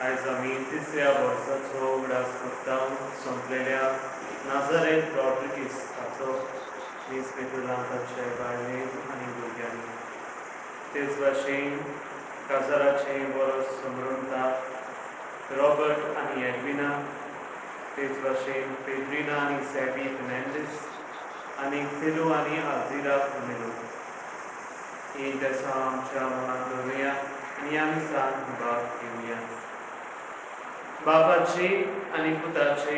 आयज आमी तिसऱ्या वर्साचो उगडास मुक्तांक संपलेल्या नाझारेथ रॉड्रिगीसाचो दीस पेटुलांकाचे बायलेन आनी भुरग्यांनी तेच भाशेन काजाराचे वर्स समरुंता रॉबर्ट आनी एडविना तेच भाशेन पेड्रिना आनी सॅबी फेर्नांडीस आनी फिलो आनी आल्झिरा पोमेलो ही इंटेसां आमच्या मनांत दवरुया आनी आमी सांग भाग घेवया. बापाचे आनी पुताचे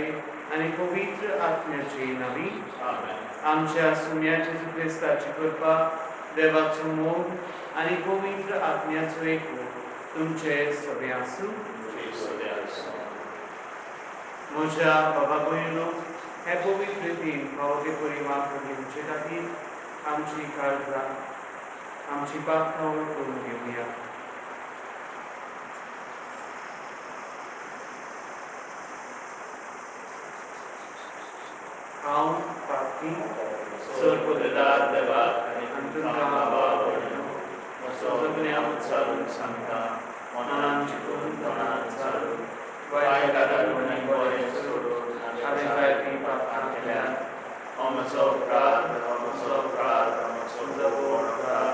आनी पवित्र आत्म्याचे नांवी आमच्या सुम्या जेजू क्रिस्ताची कृपा, देवाचो मोग आनी पवित्र आत्म्याचो एकूच तुमचे सगळे आसूं. म्हज्या बाबा भयणो, हे पवित्र रितीन फावो बरी वापर घेवचे खातीर आमची काळजां आमची पातळ करून घेवया. हांव पापी सर्वोदार देवा आनी तुमकां बाबा भयणो म्हजो सगळ्यां चालून सांगता, मनान चिंतून तोंडान चालून वायट आनी बरें सोडून हांवें जायतीं पापां केल्यात. हो म्हजो अपराध, हो म्हजो अपराध, हो म्हजो व्हड अपराध.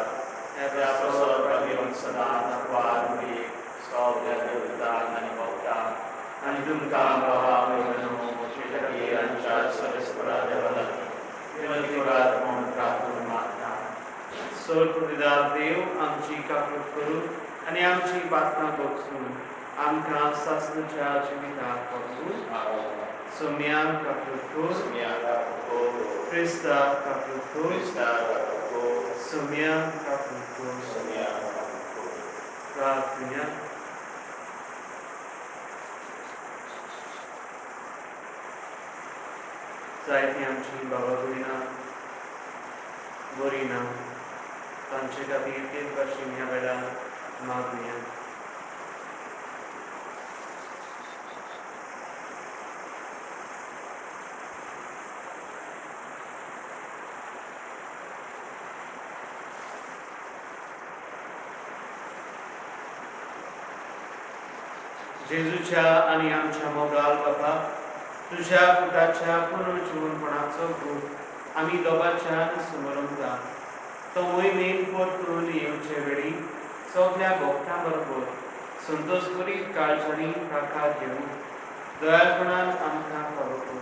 ह्या पासत घेवन सदांच वार वीक सगळ्या देवतांक आनी भक्तांक आनी तुमकां बाबा भयणो म्हजे खातीर आमच्या सर्वेस्परा देवा लागीं विनंती करात म्हूण प्रार्थना मागता. सर्वोदार देव आमची काकूट करून आनी आमची पातळां बगसून आमकां सासणच्या जिविताक वापरून सोम्याक काकूट कर, क्रिस्ताक काकूट कर, सोम्याक काकूट कर. प्रार्थना. जायतीं आमची बाबा भयणां बरीं ना, तांचे खातीर तेच भाशेन ह्या वेळार मागुया. जेजूच्या आनी आमच्या मोगाल बाबा, तुज्या पुताच्या पुनर्जीवनपणाचो भूत आमी दोगांच्यान समरुंता. तो मोहिमेन परतून येवचे वेळी सगळ्या भक्तां बरोबर संतोश करीत काळजांनी ताका घेवन दयाळपणान आमकां फावो कर.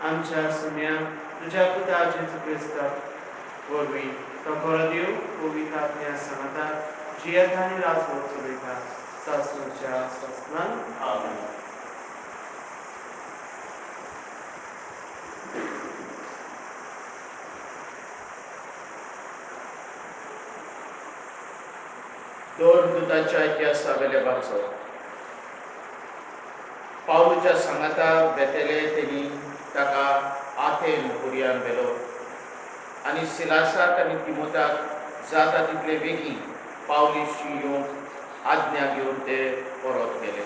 आमच्या सुम्या तुज्या पुता जेजू क्रिस्ताक वरवीं तो बरो देव पवित्र आत्म्या सांगता जियेता आनी राजवट चलयता सासणच्या सासणान. आमेन. दोन दुतांच्या इतिहासा वेले वाचो. पावलूच्या सांगाता बेतेले तेणी ताका आथेन पुरयान व्हेलो आनी सिलासाक आनी तिमोथाक जाता तितले बेगीन पावलीशी येवंक आज्ञा घेवन ते परत गेले.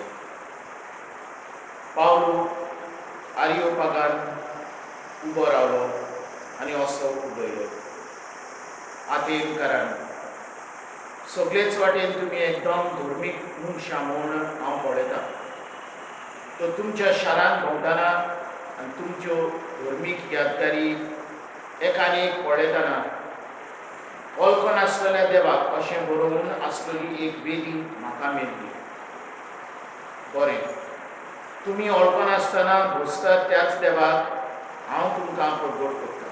पावलू आरियोपागान उबो रावलो आनी असो उडयलो. आथेनकारान, सगळेच वाटेन तुमी एकदम धर्मीक मनशां म्हूण हांव पळयतां. तो तुमच्या शारांत भोंवतना आनी तुमच्यो धर्मीक यादगारी एकान एक पळयतना वळखून आसलेल्या देवाक अशें बरोवन आसलेली एक वेदी म्हाका मेळ्ळी. बरें, तुमी वळखून आसतना भोसतात त्याच देवाक हांव तुमकां प्रगट करतां.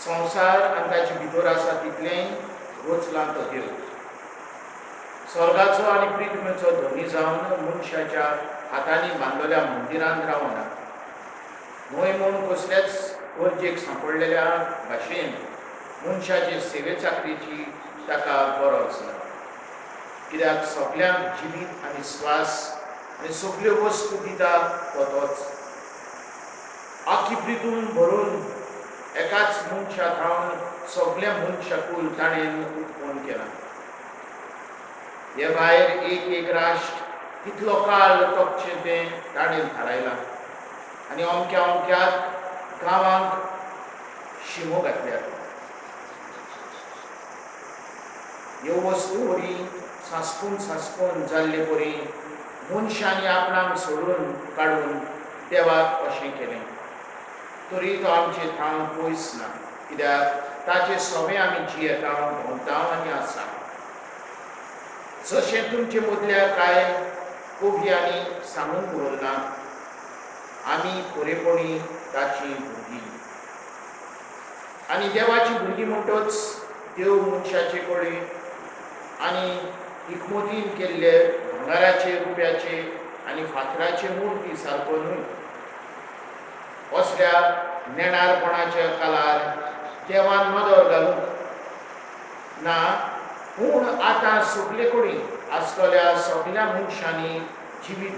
संवसार आनी ताचे भितर आसा तितलेंय रोचला तो देव. स्वर्गाचो आनी पृथ्वीचो धनी जावन मनशाच्या हातांनी बांदलेल्या मंदिरांत रावना. न्हय म्हूण कसलेच गरजेक सांपडलेल्या भाशेन मनशाचे सेवे चाकरीची ताका गरज ना. कित्याक सगळ्यांक जिवीत आनी स्वास आनी सगल्यो वस्तू दिता तो तोच. आख्खी पृथ्वी भरून एकाच मनशाक रावन सगळ्या मनशाकूय ताणें उत्पन्न केला. हे भायर एक एक राष्ट्र कितलो काळ तोपचें तें ताणें थारायलां आनी अमक्या अमक्याच गांवांक शिमो घातल्यात. ह्यो वस्तू बरी सांसपून सांसपून जाल्ले बरी मनशांनी आपणाक सोडून काडून देवाक अशें केलें. तरी तो आमचे थांव पयस ना, कित्याक ताचे सोबे आमी जियेता, भोंवता आनी आसा. जशें तुमचे मदल्या कांय कवियांनी सांगून दवरलां, आमी खरेपणी ताची भुरगीं. आनी देवाची भुरगीं म्हणटच देव मनशाचे कडेन आनी हिकमतीन केल्ले भांगाराचे, रुप्याचे आनी फातराचे मुर्ती सारको न्हय. असल्या नेणारपणाच्या काळार देवान नदर घालूंक ना, पूण आतां सगळे कडेन आसलेल्या सगळ्या मनशांनी जिवीत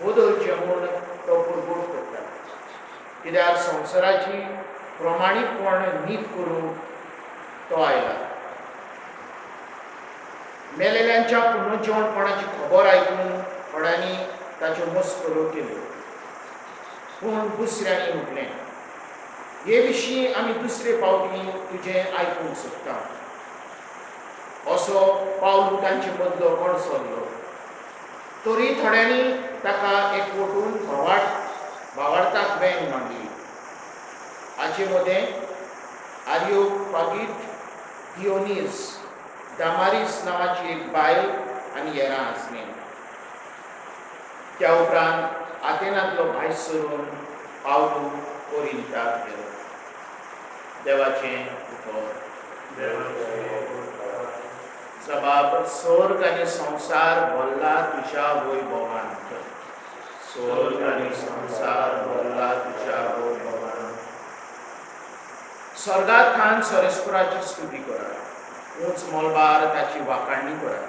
बदलचे म्हूण तो परबोध करता. कित्याक संवसाराची प्रमाणीतपण नीत करूंक तो आयला. मेलेल्यांच्या पुनर्जीवनपणाची खबर आयकून थोड्यांनी ताच्यो मस्करो केल्यो, पूण दुसऱ्यांनी म्हटलें, हे विशीं आमी दुसरे फावटी तुजें आयकूंक सोदता. असो पावलू तांचे मदलो कोण सरलो. तरी थोड्यांनी ताका एकवटून भावार्थाक वेंग मागली. हाचे मदें आरियोपागीत, दियोनीस, दामारीस नांवाची एक बायल आनी हेरां आसलीं. त्या उपरांत आतेनांतलो भायस सरून पावलू कोरिंथाक गेलो. देवाचें उतर. जबाब. स्वर्ग आनी संवसार भरला तुज्या वैभवांत. स्वर्ग आनी संवसार भरला तुज्या वैभवांत. स्वर्गांत खान सरस्वराची स्तुती करा. उंच मोलबार ताची वाखाणणी करा.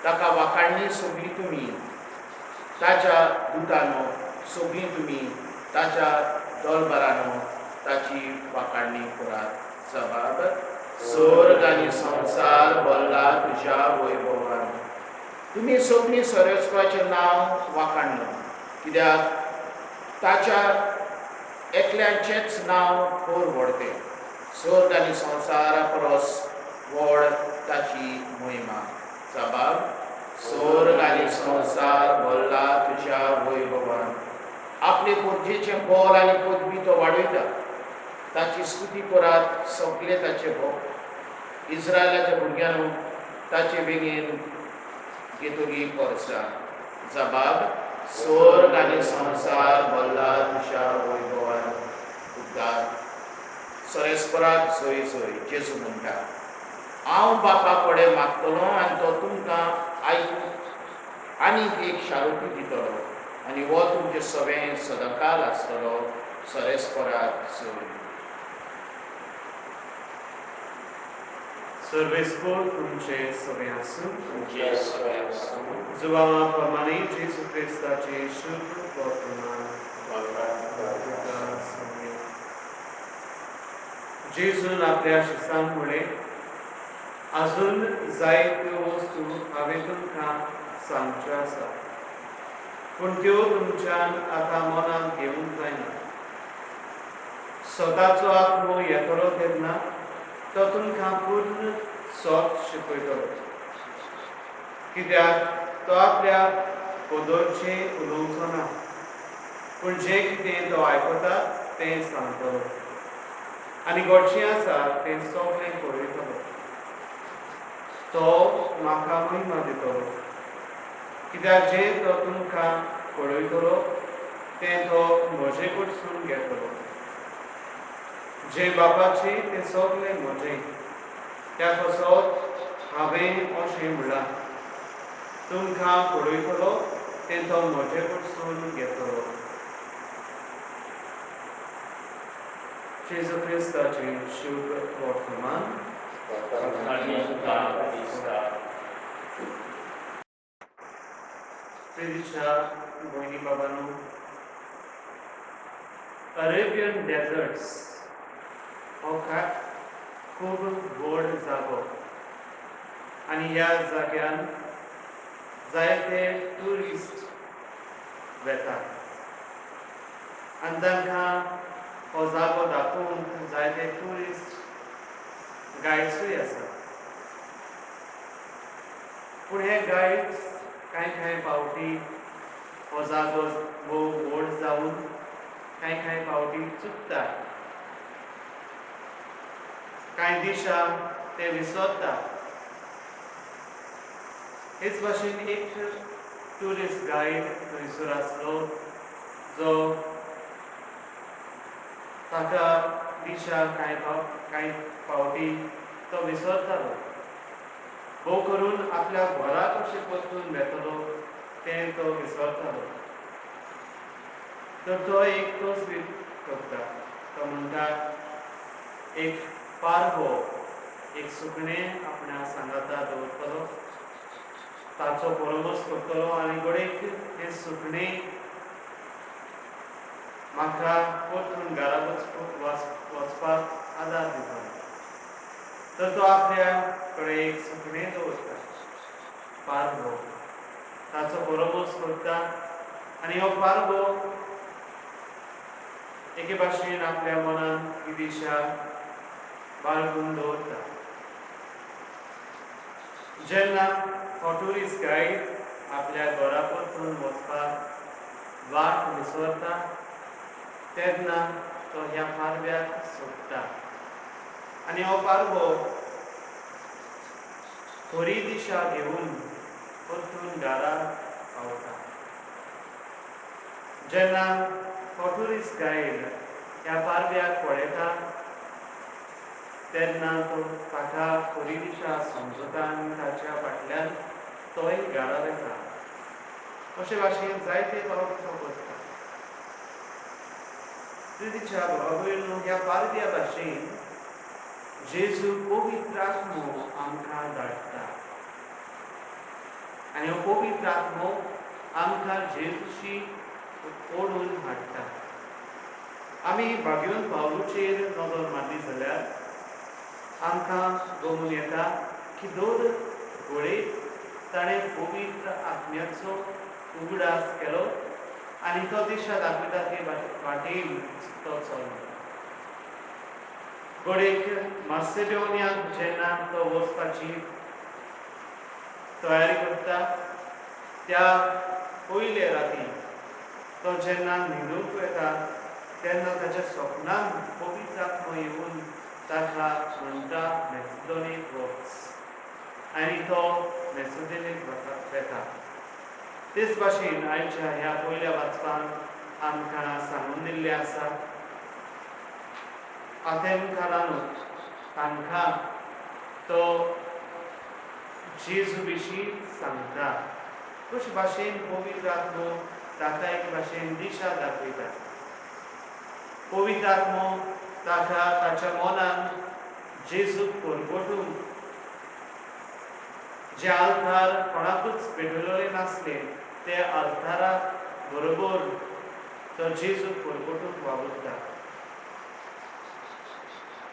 ताका वाखाणणी सगळी तुमी, ताच्या दुतांनो सगळीं तुमी, ताच्या दलबरांनो ताची वाखाणणी करात. जबाब. स्वर्ग आनी संवसार भरला तुज्या वैभवान. तुमी सगळीं सरस्वराचें नांव वाखाणलें, कित्याक ताच्या एकल्याचेंच नांव खर व्हडतें. स्वर्ग आनी संवसारा परस व्हड ताची महिमा. जबाब. स्वर्ग आनी संवसार भरला तुज्या वैभवान. आपले पोरजेचें बोल आनी पदवी तो वाडयता. ताची स्तुती करात सगळे ताचे भक्त. इस्रायलाच्या भुरग्यांनो ताचे बेगीन येतगी परसा. जबाब. स्वर्ग आनी संवसार भरला तुज्या वैभवान. उद्गार. सरस्वराक सोय सोय. जेजू म्हणटा, हांव बापा कडेन मागतलों आनी तो तुमकां आयकूंक आनीक एक शारोती दितलो, आनी हो तुमचें सवें सदांकाल आसतलो. सरस्वराक सोय. सर्वेस्पोर तुमचे सगळे आसूं. तुमचे सवें जुवामा प्रमाणे जेजू क्रिस्ताचे शुभ वर्तमान. जेजून आपल्या शिसांमुळे अजून जायत्यो वस्तू हांवें तुमकां सांगच्यो आसा, पूण त्यो तुमच्यान आतां मनांत घेवंक जायना. स्वताचो आत्मो येतलो तेन्ना तो तुमकां पूर्ण सोत शिकयतलो, कित्याक तो आपल्या पदरचें उलोवचो ना, पूण जें कितें तो आयकता तें सांगतलो, आनी घडचें आसा तें सगळें कळयतलो. तो म्हाका महिमा दितलो, कित्याक जें तो तुमकां कळयतलो तें तो म्हजे कडसून घेतलो. जें बापाचें तें सगळें म्हजें. त्या पासत हांवें अशें म्हणलां, तुमकां कळयतलो तें तो म्हजे कडसून घेतलो. जेजू क्रिस्ताचें शुभ वर्तमान. प्रितीच्या भयणी बाबांनो, अरेबियन डेजर्ट्स हो खूब व्हड जागो, आनी ह्या जाग्यान जायते ट्युरिस्ट वेतात, आनी तांकां हो जागो दाखोवंक जायते ट्युरिस्ट गायड्सूय आसात. पूण हे गायड कांय फावटी हो जागो भोव व्हड जावन कांय फावटी चुकता, कांय दिशा ते विसरता. हेच भाशेन एक ट्युरिस्ट गायड थंयसर आसलो जो ताका दिशा कांय फावटी तो विसरतालो. भोव करून आपल्या घरा कशें परतून येतलो तें तो विसरतालो. तर तो एक तोच करता. तो म्हणटा एक पारगो, एक सुकणें आपल्या सांगाता दवरतलो, ताचो बरोबस करतलो आनी गोडेक हें सुकणें म्हाका परतून घरा वचपाक आदार दिता. तर तो आपल्या कडेन एक सुकणें दवरता, पारगो, ताचो बरोबस करता आनी हो पारगो एके भाशेन आपल्या मनान ही दिशा बाळगून दवरता. जेन्ना हो ट्युरिस्ट गायड आपल्या घरा परतून वचपाक वाट विसरता तेन्ना तो ह्या पारव्याक सोदता आनी हो पारवो खरी दिशा घेवन परतून घरा पावता. जेन्ना हो ट्युरिस्ट गायड ह्या पारव्याक पळयता तेन्ना तो ताका खरी दिशा समजता आनी ताच्या फाटल्यान तोय घरा वता. अशे भाशेन जायते फावट तो करता. प्रितीच्या भावा भयणो, ह्या पारव्या भाशेन जेजू पवित्र आत्मो आमकां धाडटा आनी हो पवित्र आत्मो आमकां जेजूशी ओडून हाडटा. आमी भाग्यवंत पावलूचेर नदर मारली जाल्यार आमकां गमून येता की दर घोळेक ताणें पवित्र आत्म्याचो उगडास केलो आनी तो दिशा दाखयता ते वाटेन तो चलता. घोडेक मासेडोनियाक जेन्ना तो वचपाची तयारी करता त्या पयले राती तो जेन्ना न्हिदूंक वता तेन्ना ताच्या स्वप्नांत पवित्र आत्मो येवन ताका म्हणटा मॅसिडोनियेक वच आनी तो मॅसिडोनियेक वता. तेच भाशेन आयच्या ह्या पयल्या वाचपान आमकां सांगून दिल्लें आसा आतेंकारांक तांकां तो जेजू विशीं सांगता. कशे भाशेन पवित्र आत्मो ताका एक भाशेन दिशा दाखयता. पवित्र आत्मो ताका ताच्या मनान जेजूक परगटूंक जे आल्तार कोणाकूच भेटलेले नासले ते आल्ताराक बरोबर तो जेजूक परगटूंक वावुरता.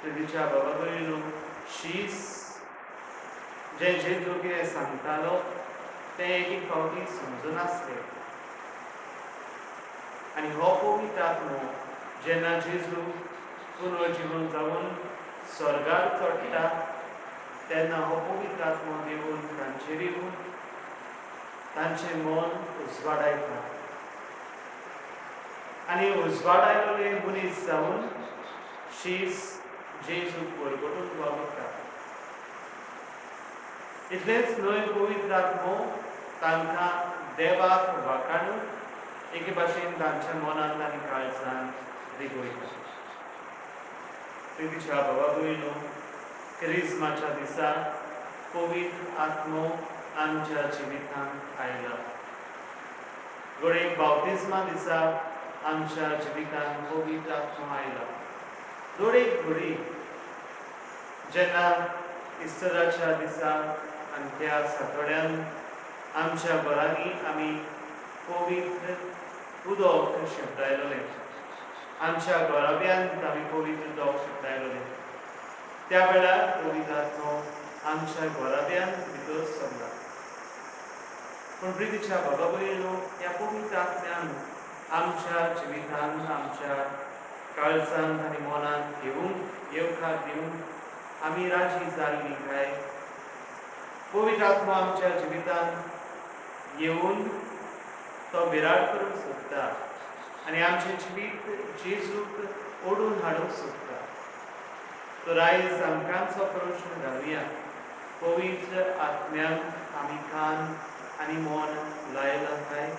प्रितीच्या बाबा भयणो, शीस जे जेजू कितें सांगतालो तें एक फावटी समजनासलें आनी हो पवित्र आत्मो जेन्ना जेजू पुनर्जीवन जावन स्वर्गार चडटा तेन्ना हो पवित्र आत्मो देवून तांचेर येवन तांचें मन उजवाडायता आनी उजवाडायलोले मनीस जावन शीस जेजूक परगटून वावुरता. इतलेंच न्हय, पवित्र आत्मो तांकां देवाक वाखाणून एके भाशेन तांच्या मनांत आनी काळजांत रिगोयता. प्रितीच्या भावा भयणो, क्रिस्माच्या दिसा पवित्र आत्मो आमच्या जिवितांत आयला. घोडेक बाप्तिस्मा दिसा आमच्या जिवितांत पवित्र आत्मो आयला. घोडेक घोडी जेन्ना इस्टराच्या दिसा आनी त्या सातोड्यान आमच्या घरांनी आमी पवित्र उदक शिंपडायलोलें, आमच्या घराब्यांत आमी पवित्र उदक शिंपडायलोलें, त्या वेळार पवित्र आत्मो आमच्या घराब्यांत भितर सरला. पूण प्रितीच्या बाबा भयणो, ह्या पवित्र आत्म्यान आमच्या जिवितांत आमच्या काळजांत आनी मनांत येवकार दिवंक आमी राजी जाल्लीं काय पवित्र आत्मा आमच्या जिवितान येऊन तो विराट करूंक सोदता आनी आमचें जिवीत जेजूक ओडून हाडूंक सोदता. तो आयज आमकांचो प्रश्न घालुया. पवित्र आत्म्यान आमी कान आनी मन लायला काय?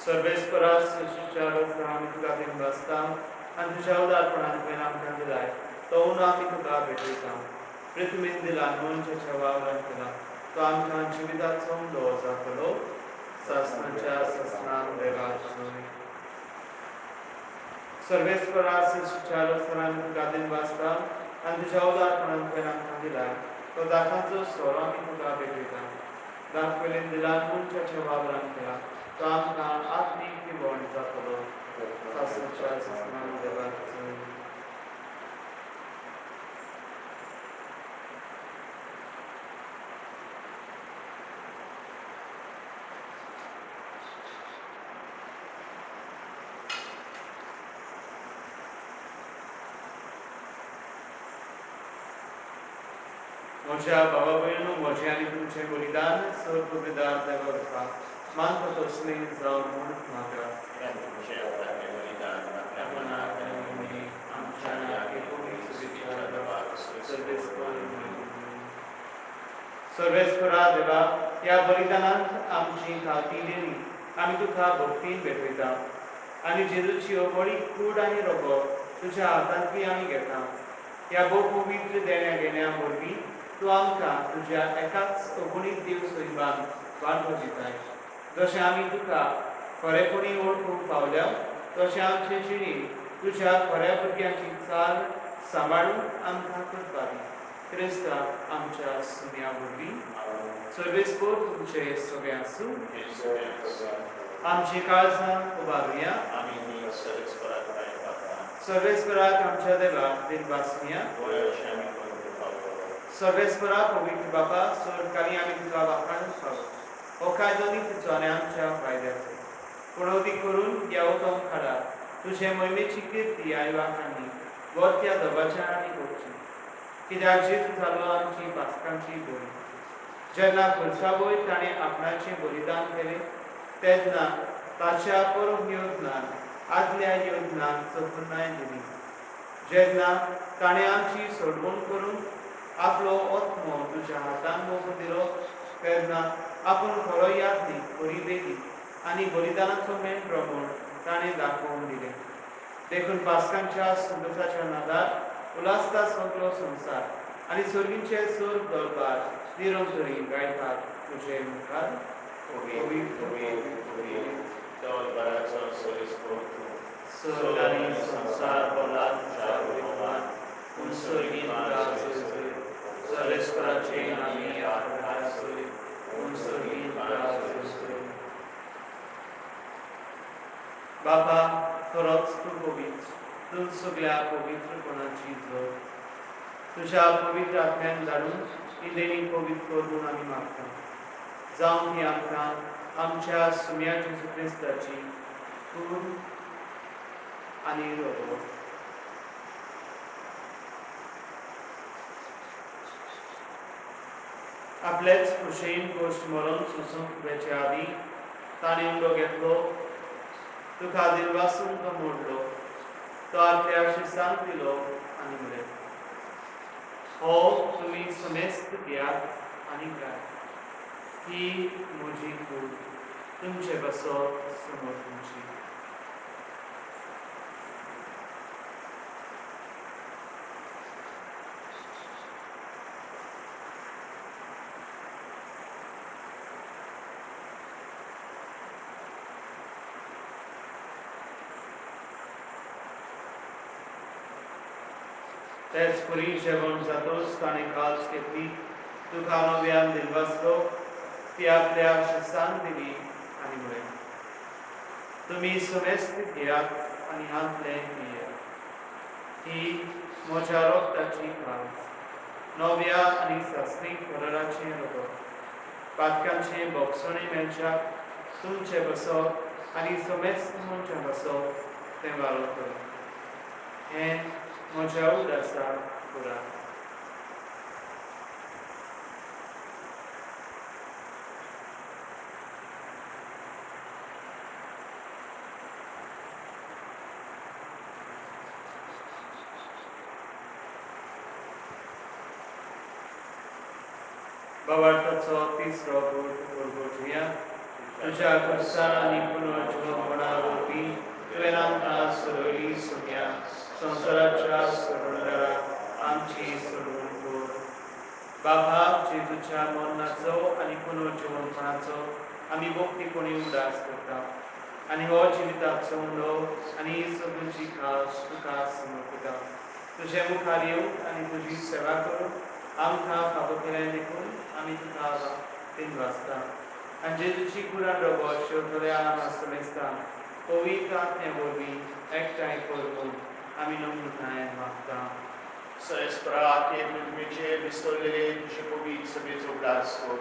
सर्वेस्परास तुझ्या आमी तुका बिनवासता आनी तुज्या उदारपणान तुवें आमकां दिलाय तो उनो आमी तुका भेटयता. पृथ्वीन दिला मनशाच्या वावरान केला तो आमकां जिविताचो उलो जातलो. सासणाच्या सासणान देवाचो सर्वेस्परास तुझ्या आमी तुका बिनवासता आनी तुज्या उदारपणान तुवें आमकां दिलाय तो दाखांचो सोरो आमी तुका भेटयता. दाख पयलीं दिला मनशाच्या वावरान केला तो आमकां आत्मीक विवण जातलो. सासणाच्या सासणान देवाचो म्हज्या भावा भयणो म्हजें आनी तुमचें बलिदान सर्वपिदार देवा बापा मानता तसलें जावन म्हूण म्हाका सर्वेस्परा देवा ह्या बलिदानांत आमची खाती देणी आमी तुका भक्तीन भेटयता आनी जेजूची बळी कूड आनी रोगो तुज्या हातांतली आमी घेता. ह्या भोव पवित्र देण्या घेण्या वरवीं तूं आमकां तुज्या एकाच अगणीत देव सोयबान वांटो दिताय. जशें आमी तुका खरेपणी वळखूंक पावल्या तशें आमचे जिणेंत तुज्या खऱ्या भुरग्यांची चाल सांबाळून आमकां करपा दी. क्रिस्ता आमच्या सुम्या वरवीं सर्वेस्पर तुमचे सगळे आसूं. आमची काळजां उबारुया. सर्वेस्पराक आमच्या देवाक दिनवासनिया. सर्वेस्परा पवित्र बापा सर्वकाळी आमी तुका वाखाण पावो. हो कायदो तुजो आनी आमच्या फायद्याचो पूण अदीक करून ह्या उत्तम काळार तुजे महिमेची किर्ती आयवाखांनी वरत्या दबाच्या आनी करची. कित्याक जेजू जालो आमची पासकांची बळी. जेन्ना खुर्सावय ताणें आपणाचें बलिदान केलें तेन्ना ताच्या परम योजनान आदल्या योजनान सफलताय दिली. जेन्ना ताणें आमची सोडवण करून आपलो आत्मो तुज्या हातान मोग दिलो तेन्ना आपूण खरो यादनीक बरी बेगीन आनी बलिदानाचो मेंढरो म्हूण ताणें दाखोवन दिलें. देखून पासकांच्या सुंदसाच्या नादार उलासता सगळो संवसार आनी सर्गींचे सर्व दरबार निरंतरी गायतात तुजे मुखार. स्वर्ग आनी संवसार भरला तुज्या महिमान पूण सर्गीन सर्वेस्पराचे आमी आराधनासोय पूण सर्गीन बापा खरोच तूं पवित्र. तूं सगळ्या पवित्रपणाची जोड. तुज्या पवित्र आत्म्यान धाडून ही देणी पवित्र करून आमी मागता. जावं ती आमकां आमच्या सुम्या जेजू क्रिस्ताची कूड आनी रोगो आपलेच खुशेन गोश्ट मरण सुसूंक वेचे आदी ताणें उलो घेतलो तुका दिनवासून तो मोडलो तो आपल्या शिरसांक दिलो आनी म्हणलें हो तुमी समेस्त घेयात आनी काय. ही म्हजी कूड तुमचे बसो समोर तुमची. तेच पुरी जेवण जातोच ताणें काल्स घेतली तुका नव्यान दिनवासलो ती आपल्या शिस्तान दिली आणि म्हळें, तुम्ही सुवेस्तीत घेयात आणि हातले पियेयात. ही म्हज्या रोगताची खास, नव्या आनी सासणीक कलराचें रगत, पातकांचे बोगसणे मेळच्याक तुमचे बसप आनी सुमेस्त मनच्या बसप तें वालो कर. हें म्हज्या उदासाक पुराय. बाबार्थाचो तिसरो गुरगुटया. तुझ्या खुर्सा आनी पुनर्जीवनपणावरवी तुवें आमकां सोडयली सुम्या संवसाराच्या सोडूनदाराक आमची सोडून कोर. बाबा जेजूच्या मरणाचो आनी पुनर्जीवनपणाचो आमी भोगतीपणी उदास करता आनी हो जिविताचो उंडो आनी सगळीची खास तुका समर्पिता. तुजे मुखार येवंक आनी तुजी सेवा करूंक आमकां फावो केलें देखून आमी तुका दिनवासता. आनी जेजूची कुरान रगत शेवटल्या आसमेस्ता पवित्र आत्मे वरवीं एकठांय करून आमी नम्रतायेन मागता. Sesperatie Lumice Bistolere Dushikovic Sabieco Blasko.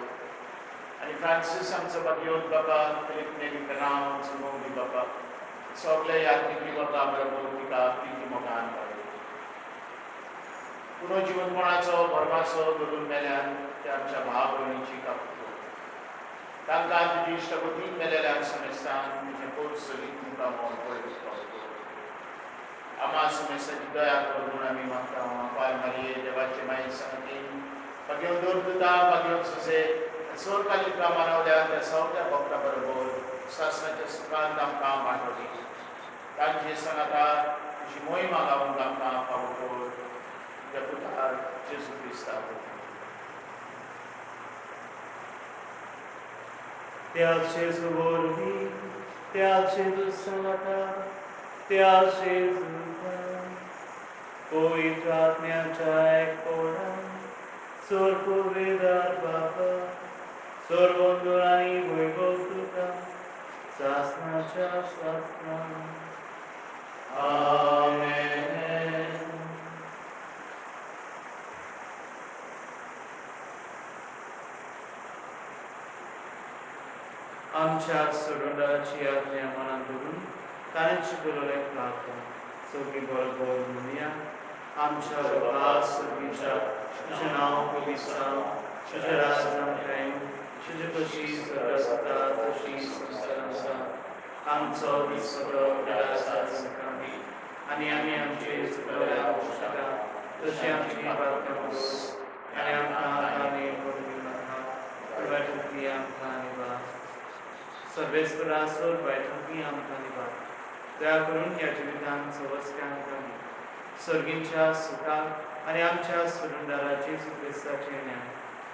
Ani Francis आमचो बागयोत बाबा, फिलिप नेवी कराम आमचो मोगी बाबा, सगळे यात्रिकी बाबा बरोबर तिका प्रिती मोगान पावले. पुनर्जीवनपणाचो भरमाचो दवरून मेल्यान ते आमच्या भाव भयणीची कापतो. तांकां तुजी इश्टपतीन मेलेल्यान समेस्तान तुजें पोट सलीत तुमकां मोल पळयत पावतो. आमा समेस्ताची दया कर म्हूण आमी मागता. पाल मारये देवाचे माये सांगतीन बागेव दोरदुता बागेव सुसे सोरकालिका मानवल्या त्या सगळ्या भक्ता बरोबर सासणाच्या सुखांत आमकां वांटोली. तांचे सांगाता तुजी मोहिमा गावूंक आमकां फावो कर. तुज्या पुतार जेजू क्रिस्ताक त्या जेजू वरवीं त्या जेजू सांगाता त्या जेजूका पवित्र आत्म्याच्या एकपणान सोरपुर्वेदार बाबा सोरबंदूर आनी वैभव तुका सासणाच्या सासणान. आमेन. आमच्या सोडूनदाराची आज्ञा मनात धरून ताणें शिकवलेलें प्रार्थना सगळी बरोबर म्हणुया. आमच्या बाबा सगळीच्या तुजें नांव पवित्र जावं, तुजें राज आमकां येवं, तुजी कशी स्वर्गांत जाता तशी संवसारांत जाता. आमचो दिसपरो आज आमकां दी आनी आमी आमचे चुकलेल्या दोशाका तशी आमची पातकां कर आनी आमकां आनी पडवी नाका पूण वायटांतली आमकां निवार. सर्वेस्परा सोर वायटांतली आमकां निवार. दया करून ह्या जिवितांत सवस्त्यांक कमी सर्गींच्या सुखाक आनी आमच्या सुरंदाराचे क्रिस्ताचे ज्ञान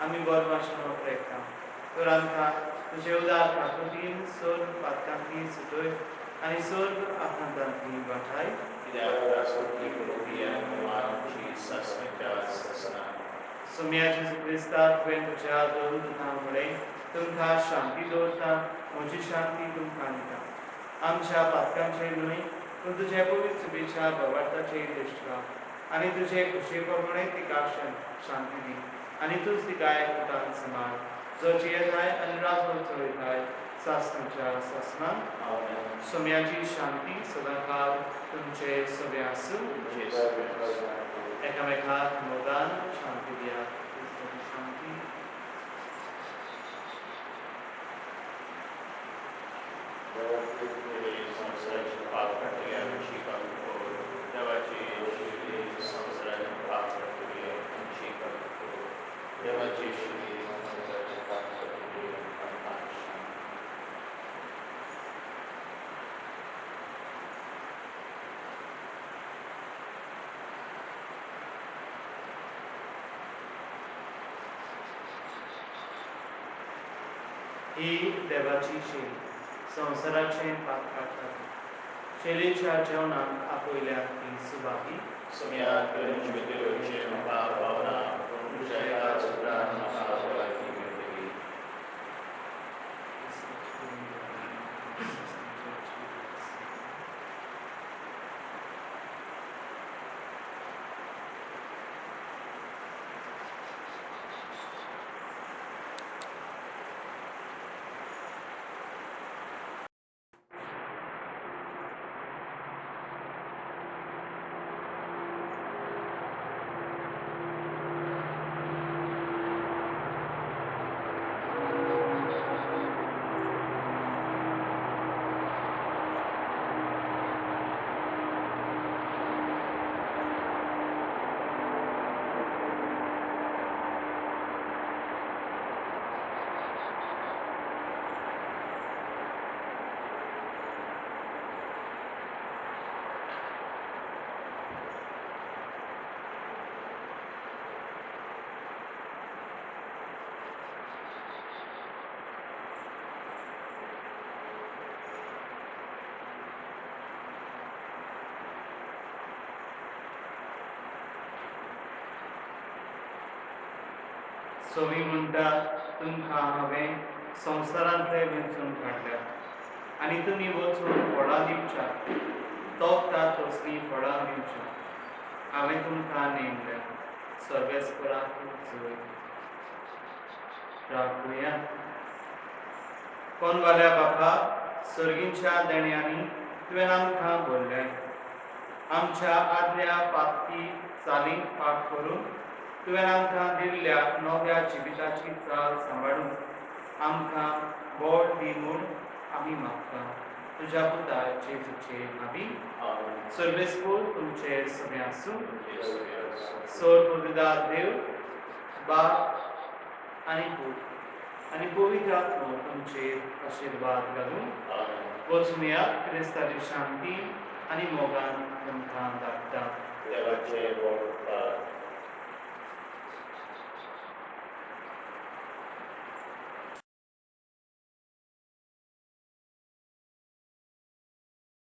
आमी बरमाशेन वापरता. तर आमकां तुजे उदार काकुतीन सोर पातकांतली सुटय आनी सोर आकांतांतली वाठाय. सुम्या जेजू क्रिस्ता तुवें तुज्या दोन दुतां मुळे तुमकां शांती दवरता. म्हजी शांती तुमकां दिता. आमच्या पातकांचेर न्हय पूण तुजे पवित्र सुबेच्या भवार्थाचेर दिश्ट राव आनी तुजे खुशे प्रमाणे तिका शांती दी आनी तूंच तिका एकठांय सांबाळ जो जियेताय आनी राजभर चलयताय सासणाच्या सासणान. सुम्याची शांती सदांकाळ तुमचे सगळे आसूं. एकामेकाक मोगान शांती दिया. शांती. ही देवाची शेल संवसाराचें पाप काडटा. शेलीच्या जेवणाक आपयल्या ती सुवाही सुम्यात गणेश म्हाका पावना पूण तुज्या एका चुत्रान म्हाका वळखी मेळटली. सोवी म्हणटा तुमकां हांवें संवसारांतले वेंचून काडल्या आनी तुमी वचून फळां दिवच्या तोपता तसलीं फळां दिवच्या हांवें तुमकां नेमल्या सर्वेस्पराक चोय प्रार्थुया कोणवाल्या बापा सर्गींच्या देण्यांनी तुवें आमकां बोल्लें आमच्या आदल्या पातकी चालींक पाठ करून तुवें आमकां दिल्ल्या नव्या जिविताची चाल सांबाळून आमकां बोड दी म्हूण आमी मागता तुज्या पुता जेजूचे नांवी सर्वेस्पूर तुमचे सगळे आसूं सोर पुर्तुदार देव बाप आनी पूत आनी पवित्र आत्मो तुमचे आशिर्वाद घालून वचूया क्रिस्ताची शांती आनी मोगान तुमकां धाडटा देवाचे बोड